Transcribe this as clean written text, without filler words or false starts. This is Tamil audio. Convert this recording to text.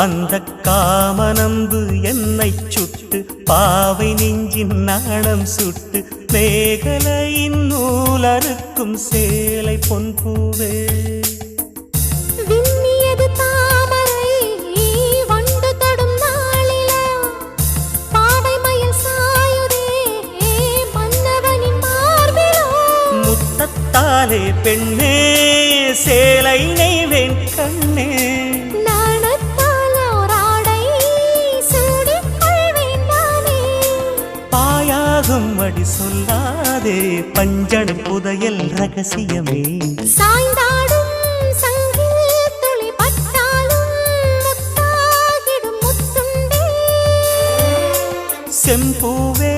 அந்த காமனம்பு என்னை சுட்டு பாவை நெஞ்சின் நாணம் சுட்டு மேகலையின் நூலறுக்கும் சேலை பொன்பூவே விண்ணியது தாமரை வண்டு தொடும் நாளிலா பாவை மயில் சாயுதே மன்னவனின் மார்பிலோ முத்தத்தாலே பெண்ணே சேலை நெய்வேன் கண்ணே அடி சொல்லாதே பஞ்சனை புதையல் ரகசியமே சாய்ந்தாடும் சங்கில் துளி பட்டாலும் முத்தாகிடும் முத்துண்டே செம்பூவே